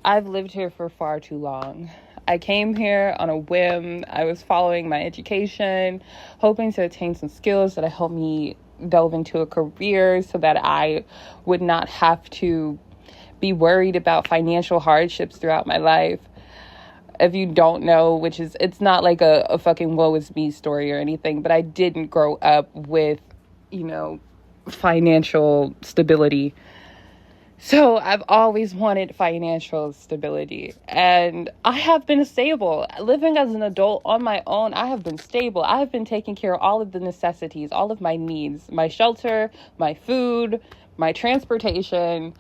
I've lived here for far too long. I came here on a whim. I was following my education, hoping to attain some skills that help me delve into a career so that I would not have to be worried about financial hardships throughout my life. If you don't know, it's not like a fucking woe is me story or anything, but I didn't grow up with, financial stability. So I've always wanted financial stability, and I have been stable. Living as an adult on my own, I have been stable. I have been taking care of all of the necessities, all of my needs, my shelter, my food, my transportation,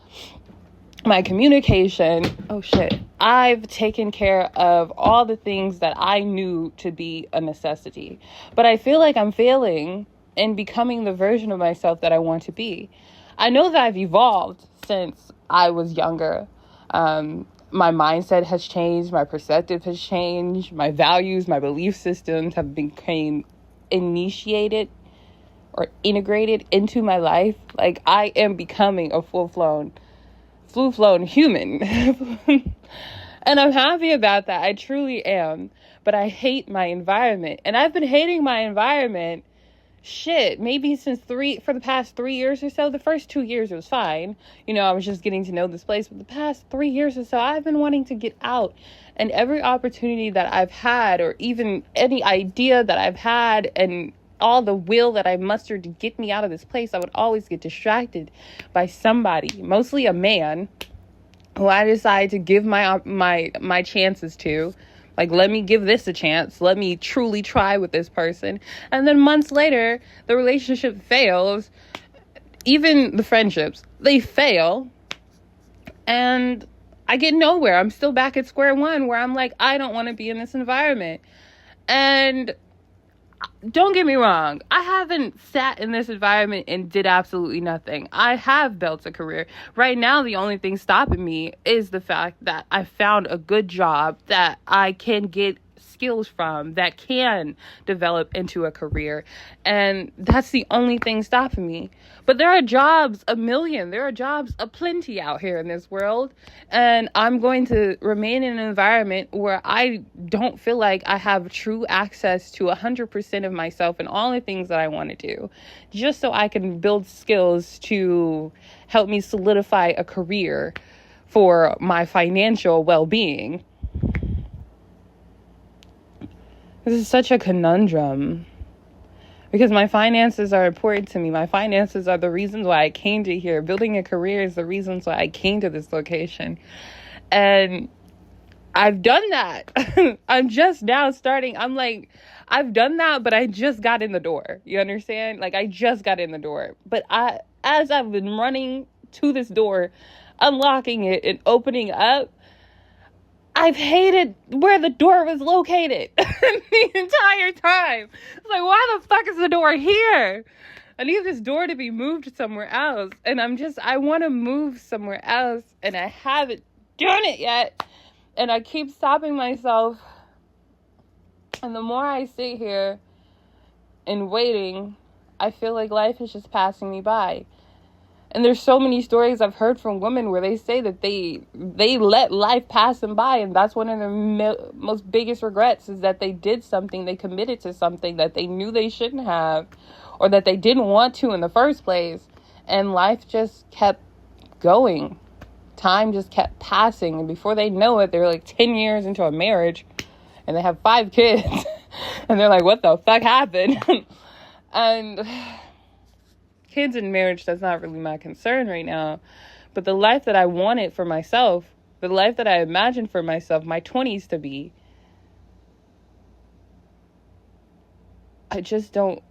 my communication. Oh shit. I've taken care of all the things that I knew to be a necessity. But I feel like I'm failing in becoming the version of myself that I want to be. I know that I've evolved since I was younger. My mindset has changed. My perspective has changed. My values, my belief systems have become initiated or integrated into my life. Like, I am becoming a full-blown human. And I'm happy about that. I truly am. But I hate my environment. And I've been hating my environment maybe for the past 3 years or so. The first 2 years it was fine. I was just getting to know this place. But the past 3 years or so, I've been wanting to get out. And every opportunity that I've had, or even any idea that I've had, and all the will that I mustered to get me out of this place, I would always get distracted by somebody, mostly a man, who I decided to give my chances to. Like, let me give this a chance. Let me truly try with this person. And then months later, the relationship fails. Even the friendships, they fail. And I get nowhere. I'm still back at square one, where I'm like, I don't want to be in this environment. And don't get me wrong, I haven't sat in this environment and did absolutely nothing. I have built a career. Right now, the only thing stopping me is the fact that I found a good job that I can get skills from, that can develop into a career. And that's the only thing stopping me. But there are jobs a million. There are jobs aplenty out here in this world. And I'm going to remain in an environment where I don't feel like I have true access to 100% of myself and all the things that I want to do, just so I can build skills to help me solidify a career for my financial well-being. This is such a conundrum, because my finances are important to me. My finances are the reasons why I came to here. Building a career is the reasons why I came to this location. And I've done that. I'm just now starting. I'm like, I've done that, but I just got in the door. You understand? Like, I just got in the door. But as I've been running to this door, unlocking it and opening up, I've hated where the door was located the entire time. It's like, why the fuck is the door here? I need this door to be moved somewhere else. And I want to move somewhere else. And I haven't done it yet. And I keep stopping myself. And the more I sit here and waiting, I feel like life is just passing me by. And there's so many stories I've heard from women where they say that they let life pass them by. And that's one of their most biggest regrets, is that they did something, they committed to something that they knew they shouldn't have, or that they didn't want to in the first place. And life just kept going. Time just kept passing. And before they know it, they're like 10 years into a marriage and they have 5 kids. And they're like, what the fuck happened? And kids and marriage, that's not really my concern right now. But the life that I wanted for myself, the life that I imagined for myself, my 20s to be, I just don't.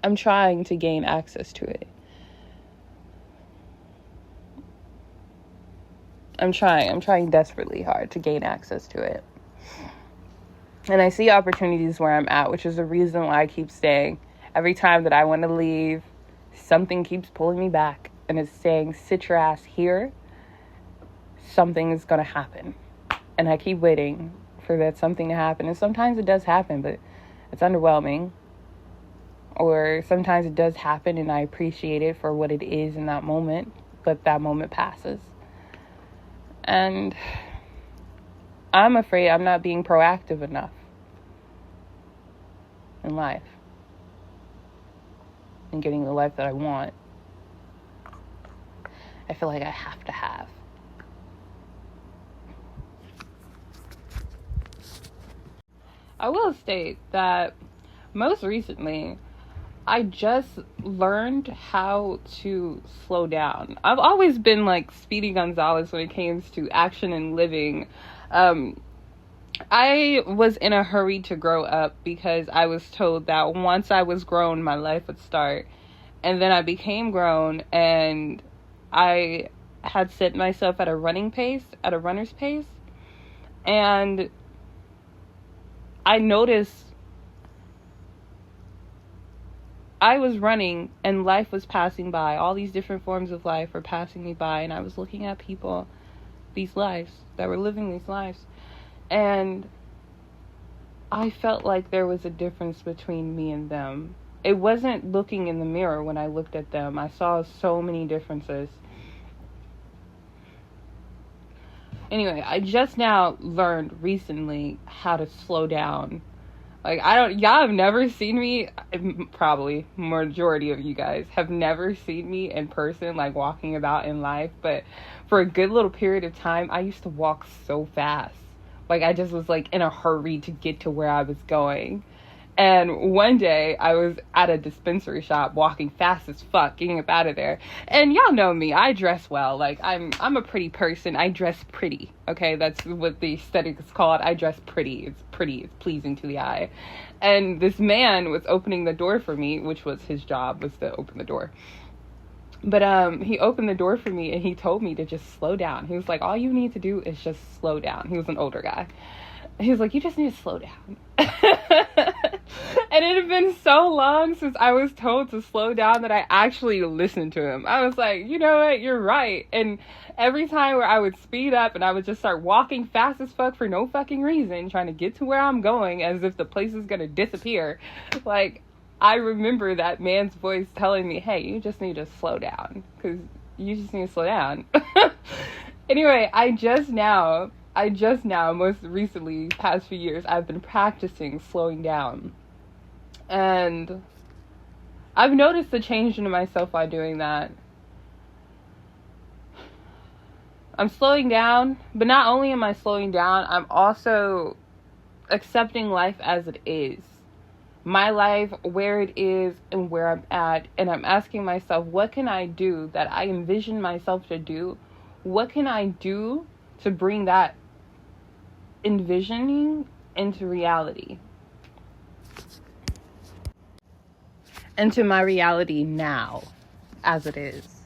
I'm trying to gain access to it. I'm trying desperately hard to gain access to it. And I see opportunities where I'm at, which is the reason why I keep staying. Every time that I want to leave, something keeps pulling me back. And it's saying, sit your ass here. Something is going to happen. And I keep waiting for that something to happen. And sometimes it does happen, but it's underwhelming. Or sometimes it does happen and I appreciate it for what it is in that moment. But that moment passes. And I'm afraid I'm not being proactive enough in life and getting the life that I want. I feel like I have to have. I will state that most recently, I just learned how to slow down. I've always been like Speedy Gonzalez when it came to action and living. I was in a hurry to grow up because I was told that once I was grown, my life would start. And then I became grown, and I had set myself at a runner's pace. And I noticed I was running and life was passing by. All these different forms of life were passing me by, and I was looking at people, these lives, that were living these lives. And I felt like there was a difference between me and them. It wasn't looking in the mirror when I looked at them. I saw so many differences. Anyway, I just now learned recently how to slow down. Like, y'all have never seen me, probably majority of you guys have never seen me in person, like walking about in life, but for a good little period of time, I used to walk so fast. Like, I just was like in a hurry to get to where I was going. And one day I was at a dispensary shop walking fast as fuck, getting up out of there. And y'all know me, I dress well. Like, I'm a pretty person. I dress pretty. Okay, that's what the aesthetic is called. I dress pretty. It's pretty. It's pleasing to the eye. And this man was opening the door for me, which was his job, was to open the door. But he opened the door for me and he told me to just slow down. He was like, all you need to do is just slow down. He was an older guy. He was like, you just need to slow down. And it had been so long since I was told to slow down that I actually listened to him. I was like, you know what, you're right. And every time where I would speed up and I would just start walking fast as fuck for no fucking reason, trying to get to where I'm going as if the place is going to disappear. Like, I remember that man's voice telling me, hey, you just need to slow down. Because you just need to slow down. Anyway, I just now, most recently, past few years, I've been practicing slowing down. And I've noticed the change in myself by doing that. I'm slowing down, but not only am I slowing down, I'm also accepting life as it is. My life, where it is, and where I'm at. And I'm asking myself, what can I do that I envision myself to do? What can I do to bring that envisioning into reality? Into my reality now, as it is.